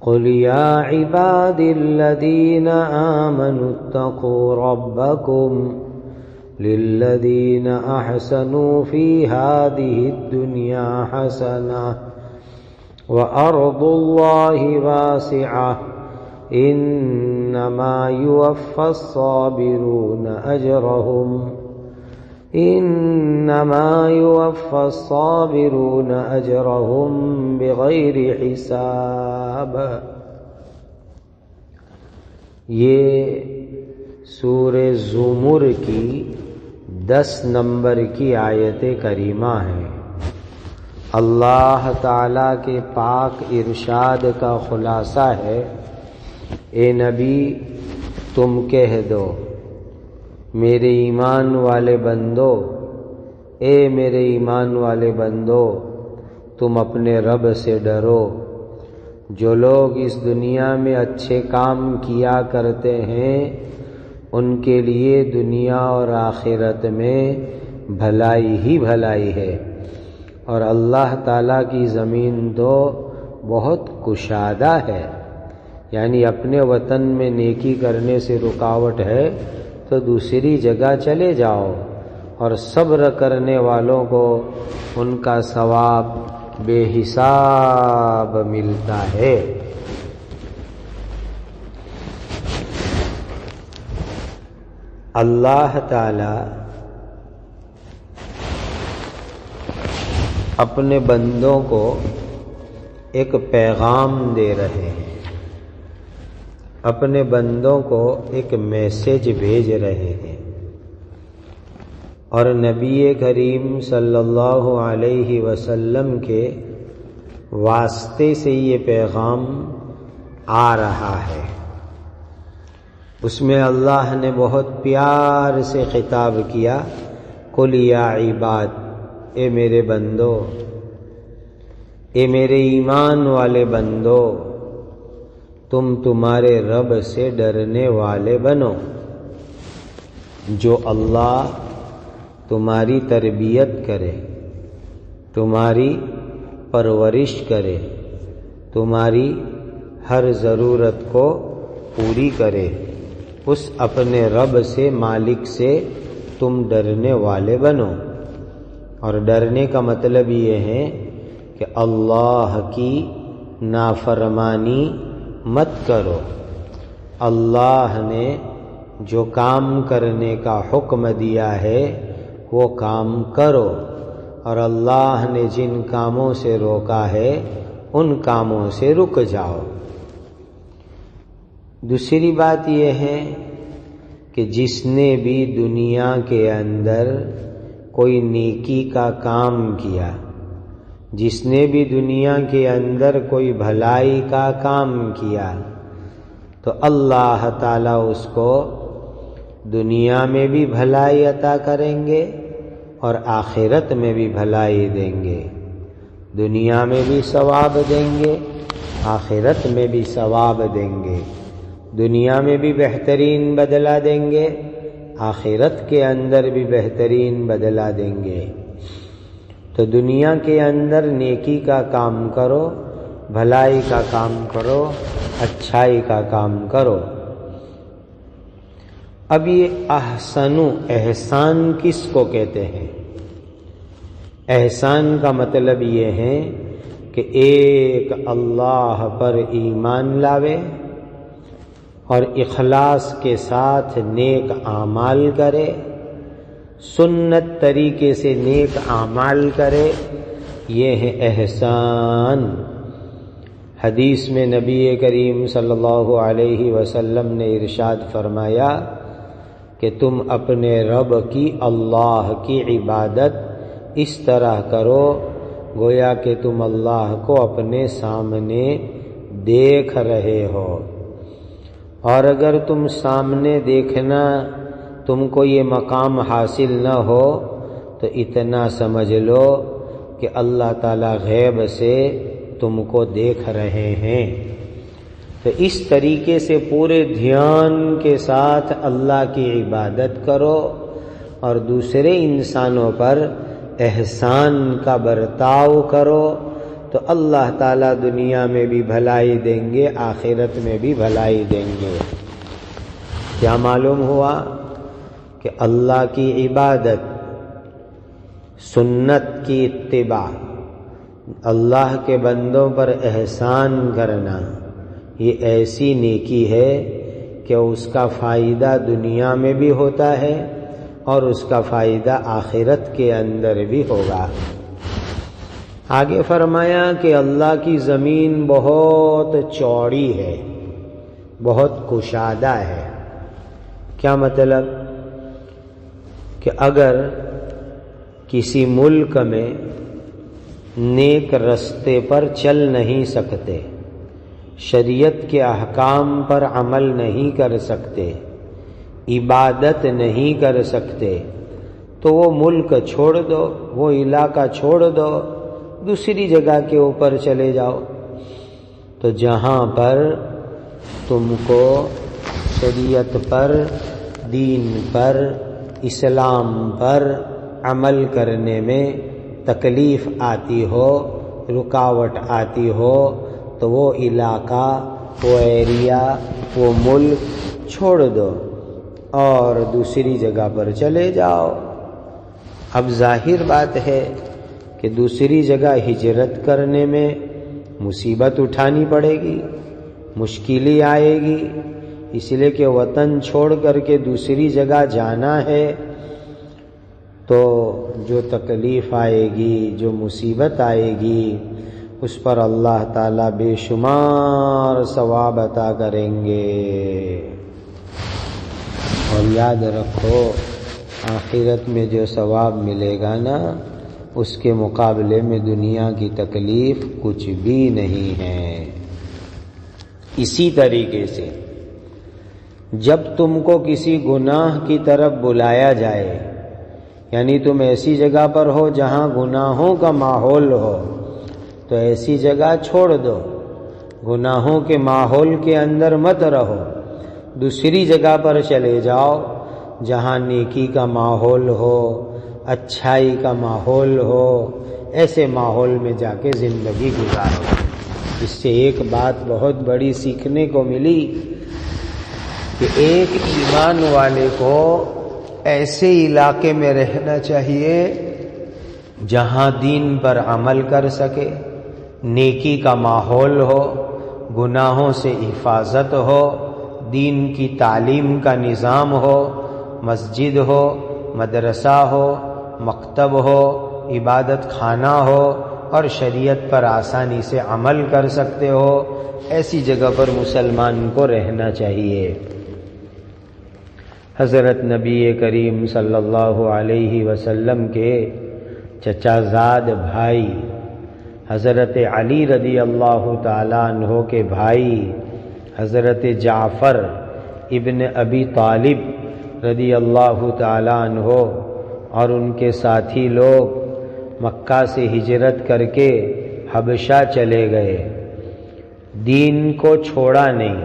قل يا عبادي الذين آمنوا اتقوا ربكم للذين أحسنوا في هذه الدنيا حسنة وأرض الله واسعة إنما يوفى الصابرون أجرهم بغير حساب۔ یہ سورہ زمر کی 10 نمبر کی آیت کریمہ ہے۔ اللہ تعالیٰ کے پاک ارشاد کا خلاصہ ہے، اے نبی تم کہہ دو میرے ایمان والے بندو، اے میرے ایمان والے بندو تم اپنے رب سے ڈرو۔ جو لوگ اس دنیا میں اچھے کام کیا کرتے ہیں ان کے لیے دنیا اور آخرت میں بھلائی ہی بھلائی ہے، اور اللہ تعالیٰ کی زمین تو بہت کشادہ ہے، یعنی اپنے وطن میں نیکی کرنے سے رکاوٹ ہے تو دوسری جگہ چلے جاؤ، اور صبر کرنے والوں کو ان کا ثواب بے حساب ملتا ہے۔ اللہ تعالی اپنے بندوں کو ایک پیغام دے رہے ہیں، اپنے بندوں کو ایک میسج بھیج رہے ہیں، اور نبی کریم صلی اللہ علیہ وسلم کے واسطے سے یہ پیغام آ رہا ہے۔ اس میں اللہ نے بہت پیار سے خطاب کیا، قل یا عباد، اے میرے بندو، اے میرے ایمان والے بندو، تم تمہارے رب سے ڈرنے والے بنو۔ جو اللہ تمہاری تربیت کرے، تمہاری پرورش کرے، تمہاری ہر ضرورت کو پوری کرے، اس اپنے رب سے، مالک سے تم ڈرنے والے بنو۔ اور ڈرنے کا مطلب یہ ہے کہ اللہ کی نافرمانی مت کرو، اللہ نے جو کام کرنے کا حکم دیا ہے وہ کام کرو، اور اللہ نے جن کاموں سے روکا ہے ان کاموں سے رک جاؤ۔ دوسری بات یہ ہے کہ جس نے بھی دنیا کے اندر کوئی نیکی کا کام کیا، جس نے بھی دنیا کے اندر کوئی بھلائی کا کام کیا، تو اللہ تعالیٰ اس کو دنیا میں بھی بھلائی عطا کریں گے اور آخرت میں بھی بھلائی دیں گے۔ دنیا میں بھی ثواب دیں گے، آخرت میں بھی ثواب دیں گے۔ دنیا میں بھی بہترین بدلہ دیں گے، آخرت کے اندر بھی بہترین بدلہ دیں گے۔ تو دنیا کے اندر نیکی کا کام کرو، بھلائی کا کام کرو، اچھائی کا کام کرو۔ اب یہ احسان کس کو کہتے ہیں؟ احسان کا مطلب یہ ہے کہ ایک اللہ پر ایمان لاوے اور اخلاص کے ساتھ نیک اعمال کرے، سنت طریقے سے نیک اعمال کرے، یہ ہے احسان۔ حدیث میں نبی کریم صلی اللہ علیہ وسلم نے ارشاد فرمایا کہ تم اپنے رب کی، اللہ کی عبادت اس طرح کرو گویا کہ تم اللہ کو اپنے سامنے دیکھ رہے ہو، اور اگر تم سامنے دیکھنا تم کو یہ مقام حاصل نہ ہو تو اتنا سمجھ لو کہ اللہ تعالیٰ غیب سے تم کو دیکھ رہے ہیں۔ تو اس طریقے سے پورے دھیان کے ساتھ اللہ کی عبادت کرو اور دوسرے انسانوں پر احسان کا برتاؤ کرو، تو اللہ تعالیٰ دنیا میں بھی بھلائی دیں گے، آخرت میں بھی بھلائی دیں گے۔ کیا معلوم ہوا کہ اللہ کی عبادت، سنت کی اتباع، اللہ کے بندوں پر احسان کرنا، یہ ایسی نیکی ہے کہ اس کا فائدہ دنیا میں بھی ہوتا ہے اور اس کا فائدہ آخرت کے اندر بھی ہوگا۔ آگے فرمایا کہ اللہ کی زمین بہت چوڑی ہے، بہت کشادہ ہے۔ کیا مطلب؟ کہ اگر کسی ملک میں نیک رستے پر چل نہیں سکتے، شریعت کے احکام پر عمل نہیں کر سکتے، عبادت نہیں کر سکتے، تو وہ ملک چھوڑ دو، وہ علاقہ چھوڑ دو، دوسری جگہ کے اوپر چلے جاؤ۔ تو جہاں پر تم کو شریعت پر، دین پر، اسلام پر عمل کرنے میں تکلیف آتی ہو، رکاوٹ آتی ہو، تو وہ علاقہ، وہ ایریا، وہ ملک چھوڑ دو اور دوسری جگہ پر چلے جاؤ۔ اب ظاہر بات ہے کہ دوسری جگہ ہجرت کرنے میں مصیبت اٹھانی پڑے گی، مشکلیں آئے گی، اس لیے کہ وطن چھوڑ کر کے دوسری جگہ جانا ہے تو جو تکلیف آئے گی، جو مصیبت آئے گی، اس پر اللہ تعالیٰ بے شمار ثواب عطا کریں گے۔ اور یاد رکھو، آخرت میں جو ثواب ملے گا نا، اس کے مقابلے میں دنیا کی تکلیف کچھ بھی نہیں ہے۔ اسی طریقے سے جب تم کو کسی گناہ کی طرف بلایا جائے، یعنی تم ایسی جگہ پر ہو جہاں گناہوں کا ماحول ہو، تو ایسی جگہ چھوڑ دو، گناہوں کے ماحول کے اندر مت رہو، دوسری جگہ پر چلے جاؤ جہاں نیکی کا ماحول ہو، اچھائی کا ماحول ہو، ایسے ماحول میں جا کے زندگی گزارو۔ اس سے ایک بات بہت بڑی سیکھنے کو ملی کہ ایک ایمان والے کو ایسے علاقے میں رہنا چاہیے جہاں دین پر عمل کر سکے، نیکی کا ماحول ہو، گناہوں سے حفاظت ہو، دین کی تعلیم کا نظام ہو، مسجد ہو، مدرسہ ہو، مکتب ہو، عبادت خانہ ہو اور شریعت پر آسانی سے عمل کر سکتے ہو، ایسی جگہ پر مسلمان کو رہنا چاہیے۔ حضرت نبی کریم صلی اللہ علیہ وسلم کے چچا زاد بھائی حضرت علی رضی اللہ تعالیٰ عنہ کے بھائی حضرت جعفر ابن ابی طالب رضی اللہ تعالیٰ عنہ اور ان کے ساتھی لوگ مکہ سے ہجرت کر کے حبشہ چلے گئے، دین کو چھوڑا نہیں،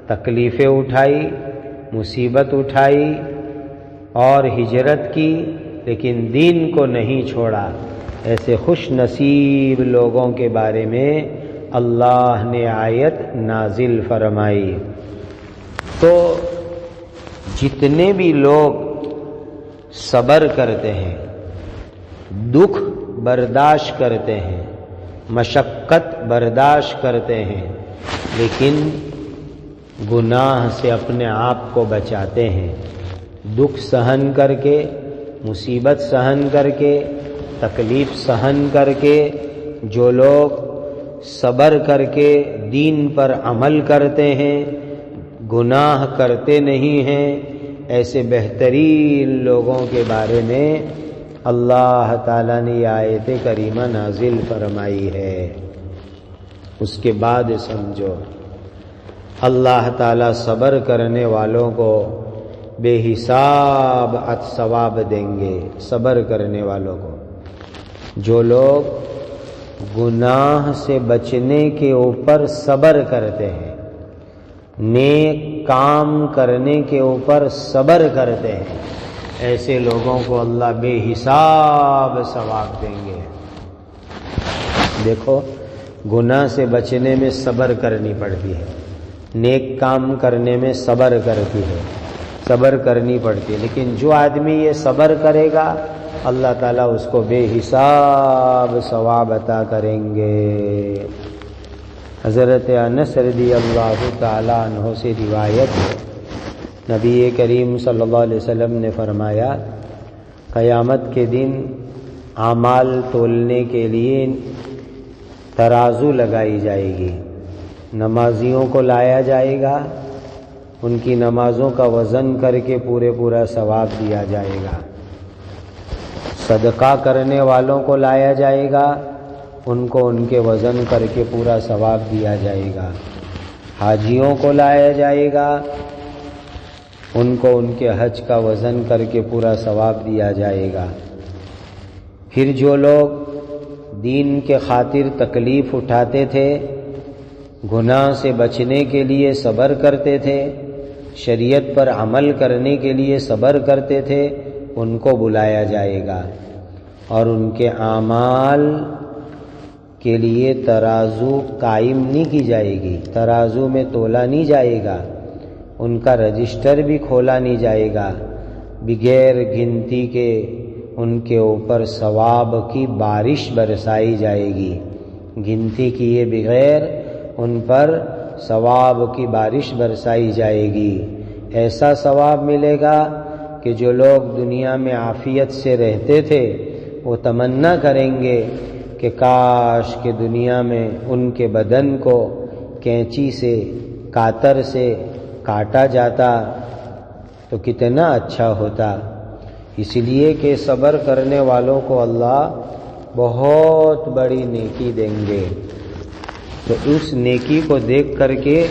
تکلیفیں اٹھائی، مصیبت اٹھائی اور ہجرت کی، لیکن دین کو نہیں چھوڑا۔ ایسے خوش نصیب لوگوں کے بارے میں اللہ نے آیت نازل فرمائی۔ تو جتنے بھی لوگ صبر کرتے ہیں، دکھ برداشت کرتے ہیں، مشقت برداشت کرتے ہیں، لیکن گناہ سے اپنے آپ کو بچاتے ہیں، دکھ سہن کر کے، مصیبت سہن کر کے، تکلیف سہن کر کے، جو لوگ صبر کر کے دین پر عمل کرتے ہیں، گناہ کرتے نہیں ہیں، ایسے بہترین لوگوں کے بارے میں اللہ تعالیٰ نے یہ آیت کریمہ نازل فرمائی ہے۔ اس کے بعد سمجھو، اللہ تعالیٰ صبر کرنے والوں کو بے حساب ثواب دیں گے۔ صبر کرنے والوں کو، جو لوگ گناہ سے بچنے کے اوپر صبر کرتے ہیں، نیک کام کرنے کے اوپر صبر کرتے ہیں، ایسے لوگوں کو اللہ بے حساب ثواب دیں گے۔ دیکھو گناہ سے بچنے میں صبر کرنی پڑتی ہے، نیک کام کرنے میں صبر کرنی پڑتی ہے، لیکن جو آدمی یہ صبر کرے گا اللہ تعالیٰ اس کو بے حساب ثواب عطا کریں گے۔ حضرت انس رضی اللہ تعالیٰ عنہ سے روایت ہے، نبی کریم صلی اللہ علیہ وسلم نے فرمایا قیامت کے دن اعمال تولنے کے لیے ترازو لگائی جائے گی، نمازیوں کو لایا جائے گا، ان کی نمازوں کا وزن کر کے پورا ثواب دیا جائے گا، صدقہ کرنے والوں کو لایا جائے گا، ان کو ان کے وزن کر کے پورا ثواب دیا جائے گا، حاجیوں کو لایا جائے گا، ان کو ان کے حج کا وزن کر کے پورا ثواب دیا جائے گا۔ پھر جو لوگ دین کے خاطر تکلیف اٹھاتے تھے، گناہ سے بچنے کے لیے صبر کرتے تھے، شریعت پر عمل کرنے کے لیے صبر کرتے تھے، ان کو بلایا جائے گا اور ان کے اعمال کے لیے ترازو قائم نہیں کی جائے گی، ترازو میں تولا نہیں جائے گا، ان کا رجسٹر بھی کھولا نہیں جائے گا، بغیر گنتی کے ان کے اوپر ثواب کی بارش برسائی جائے گی، گنتی کیے بغیر ان پر ثواب کی بارش برسائی جائے گی۔ ایسا ثواب ملے گا کہ جو لوگ دنیا میں عافیت سے رہتے تھے وہ تمنا کریں گے کہ کاش کہ دنیا میں ان کے بدن کو کینچی سے کاتر سے کاٹا جاتا تو کتنا اچھا ہوتا، اس لیے کہ صبر کرنے والوں کو اللہ بہت بڑی نیکی دیں گے۔ تو اس نیکی کو دیکھ کر کے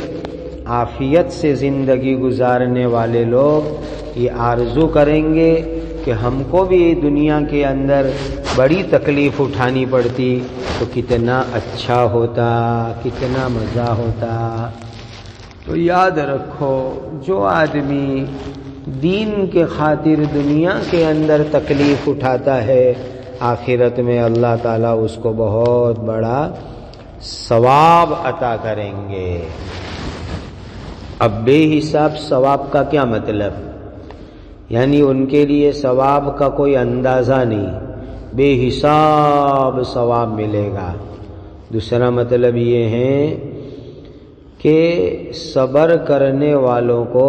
عافیت سے زندگی گزارنے والے لوگ یہ آرزو کریں گے کہ ہم کو بھی دنیا کے اندر بڑی تکلیف اٹھانی پڑتی تو کتنا اچھا ہوتا، کتنا مزہ ہوتا۔ تو یاد رکھو جو آدمی دین کے خاطر دنیا کے اندر تکلیف اٹھاتا ہے، آخرت میں اللہ تعالیٰ اس کو بہت بڑا ثواب عطا کریں گے۔ اب بے حساب ثواب کا کیا مطلب؟ یعنی ان کے لیے ثواب کا کوئی اندازہ نہیں، بے حساب ثواب ملے گا۔ دوسرا مطلب یہ ہے کہ صبر کرنے والوں کو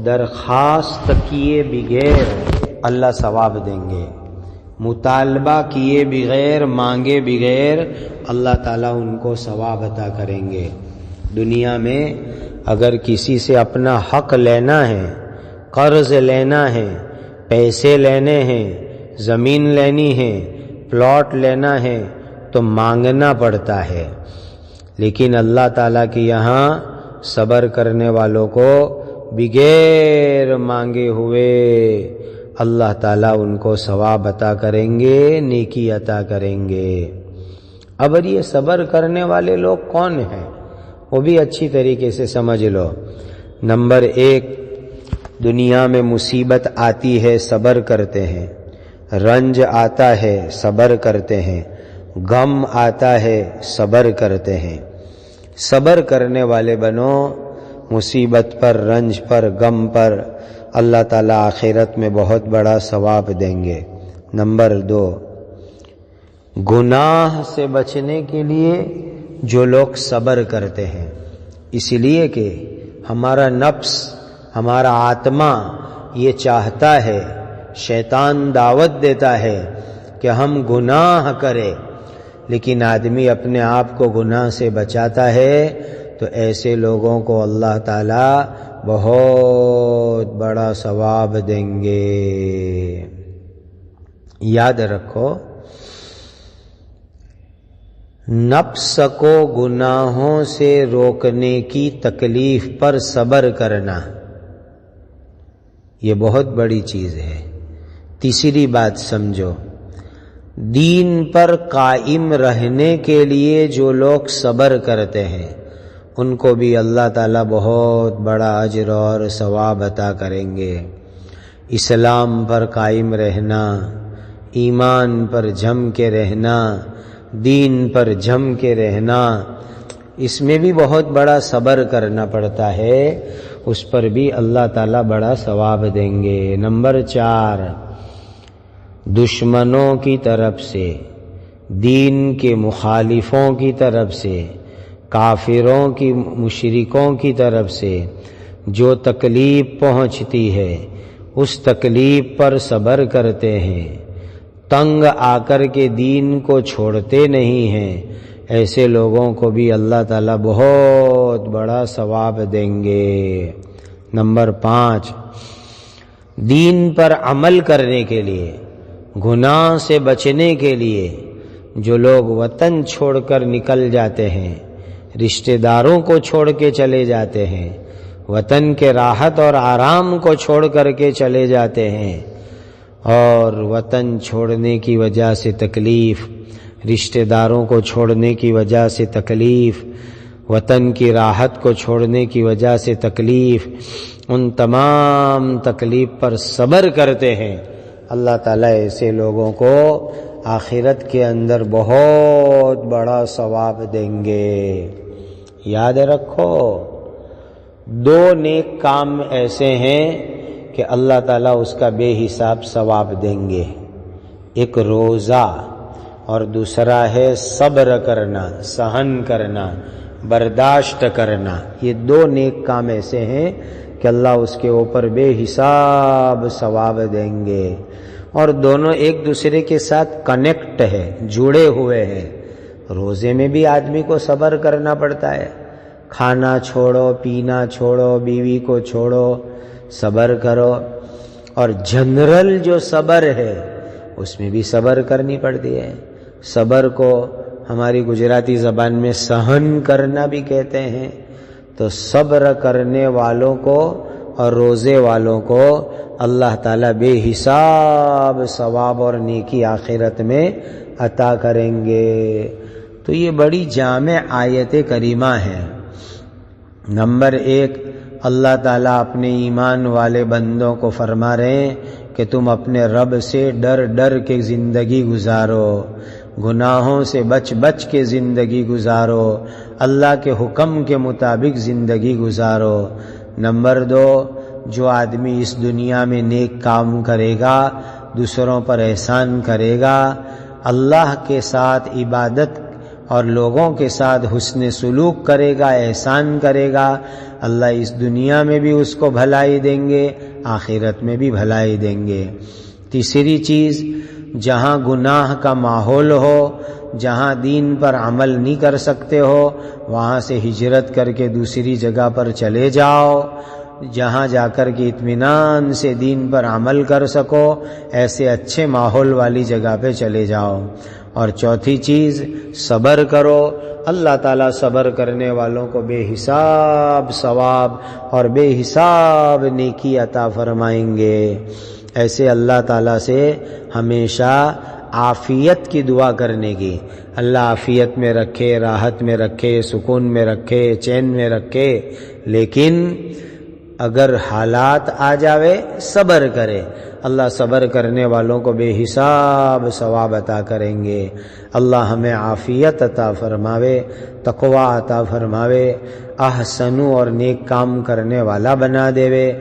درخواست کیے بغیر اللہ ثواب دیں گے، مطالبہ کیے بغیر، مانگے بغیر اللہ تعالیٰ ان کو ثواب عطا کریں گے۔ دنیا میں اگر کسی سے اپنا حق لینا ہے، قرض لینا ہے، پیسے لینے ہیں، زمین لینی ہے، پلاٹ لینا ہے تو مانگنا پڑتا ہے، لیکن اللہ تعالیٰ کے یہاں صبر کرنے والوں کو بغیر مانگے ہوئے اللہ تعالیٰ ان کو ثواب عطا کریں گے، نیکی عطا کریں گے۔ اب یہ صبر کرنے والے لوگ کون ہیں وہ بھی اچھی طریقے سے سمجھ لو۔ نمبر 1، دنیا میں مصیبت آتی ہے صبر کرتے ہیں، رنج آتا ہے صبر کرتے ہیں، غم آتا ہے صبر کرتے ہیں۔ صبر کرنے والے بنو، مصیبت پر، رنج پر، غم پر اللہ تعالیٰ آخرت میں بہت بڑا ثواب دیں گے۔ نمبر 2، گناہ سے بچنے کے لیے جو لوگ صبر کرتے ہیں، اس لیے کہ ہمارا نفس، ہمارا آتما یہ چاہتا ہے، شیطان دعوت دیتا ہے کہ ہم گناہ کریں، لیکن آدمی اپنے آپ کو گناہ سے بچاتا ہے تو ایسے لوگوں کو اللہ تعالیٰ بہت بڑا ثواب دیں گے۔ یاد رکھو، نفس کو گناہوں سے روکنے کی تکلیف پر صبر کرنا یہ بہت بڑی چیز ہے۔ تیسری بات سمجھو، دین پر قائم رہنے کے لیے جو لوگ صبر کرتے ہیں ان کو بھی اللہ تعالیٰ بہت بڑا اجر اور ثواب عطا کریں گے۔ اسلام پر قائم رہنا، ایمان پر جم کے رہنا، دین پر جم کے رہنا، اس میں بھی بہت بڑا صبر کرنا پڑتا ہے، اس پر بھی اللہ تعالیٰ بڑا ثواب دیں گے۔ نمبر 4، دشمنوں کی طرف سے، دین کے مخالفوں کی طرف سے، کافروں کی، مشرکوں کی طرف سے جو تکلیف پہنچتی ہے اس تکلیف پر صبر کرتے ہیں، تنگ آ کر کے دین کو چھوڑتے نہیں ہیں، ایسے لوگوں کو بھی اللہ تعالیٰ بہت بڑا ثواب دیں گے۔ نمبر 5، دین پر عمل کرنے کے لیے، گناہ سے بچنے کے لیے جو لوگ وطن چھوڑ کر نکل جاتے ہیں، رشتہ داروں کو چھوڑ کے چلے جاتے ہیں، وطن کے راحت اور آرام کو چھوڑ کر کے چلے جاتے ہیں، اور وطن چھوڑنے کی وجہ سے تکلیف، رشتہ داروں کو چھوڑنے کی وجہ سے تکلیف، وطن کی راحت کو چھوڑنے کی وجہ سے تکلیف، ان تمام تکلیف پر صبر کرتے ہیں، اللہ تعالیٰ ایسے لوگوں کو آخرت کے اندر بہت بڑا ثواب دیں گے۔ یاد رکھو، 2 نیک کام ایسے ہیں کہ اللہ تعالیٰ اس کا بے حساب ثواب دیں گے، ایک روزہ اور دوسرا ہے صبر کرنا، سہن کرنا، برداشت کرنا۔ یہ 2 نیک کام ایسے ہیں کہ اللہ اس کے اوپر بے حساب ثواب دیں گے، اور دونوں ایک دوسرے کے ساتھ کنیکٹ ہے، جڑے ہوئے ہیں۔ روزے میں بھی آدمی کو صبر کرنا پڑتا ہے، کھانا چھوڑو، پینا چھوڑو، بیوی کو چھوڑو، صبر کرو، اور جنرل جو صبر ہے اس میں بھی صبر کرنی پڑتی ہے۔ صبر کو ہماری گجراتی زبان میں سہن کرنا بھی کہتے ہیں۔ تو صبر کرنے والوں کو اور روزے والوں کو اللہ تعالیٰ بے حساب ثواب اور نیکی آخرت میں عطا کریں گے۔ تو یہ بڑی جامع آیت کریمہ ہے۔ نمبر 1، اللہ تعالیٰ اپنے ایمان والے بندوں کو فرما رہے ہیں کہ تم اپنے رب سے ڈر ڈر کے زندگی گزارو، گناہوں سے بچ بچ کے زندگی گزارو، اللہ کے حکم کے مطابق زندگی گزارو۔ نمبر 2، جو آدمی اس دنیا میں نیک کام کرے گا، دوسروں پر احسان کرے گا، اللہ کے ساتھ عبادت اور لوگوں کے ساتھ حسن سلوک کرے گا، احسان کرے گا، اللہ اس دنیا میں بھی اس کو بھلائی دیں گے، آخرت میں بھی بھلائی دیں گے۔ تیسری چیز، جہاں گناہ کا ماحول ہو، جہاں دین پر عمل نہیں کر سکتے ہو، وہاں سے ہجرت کر کے دوسری جگہ پر چلے جاؤ، جہاں جا کر کے اطمینان سے دین پر عمل کر سکو، ایسے اچھے ماحول والی جگہ پہ چلے جاؤ۔ اور چوتھی چیز، صبر کرو، اللہ تعالیٰ صبر کرنے والوں کو بے حساب ثواب اور بے حساب نیکی عطا فرمائیں گے۔ ایسے اللہ تعالیٰ سے ہمیشہ عافیت کی دعا کرنے کی، اللہ عافیت میں رکھے، راحت میں رکھے، سکون میں رکھے، چین میں رکھے، لیکن اگر حالات آ جاوے صبر کرے، اللہ صبر کرنے والوں کو بے حساب ثواب عطا کریں گے۔ اللہ ہمیں عافیت عطا فرماوے، تقوی عطا فرماوے، احسنو اور نیک کام کرنے والا بنا دے۔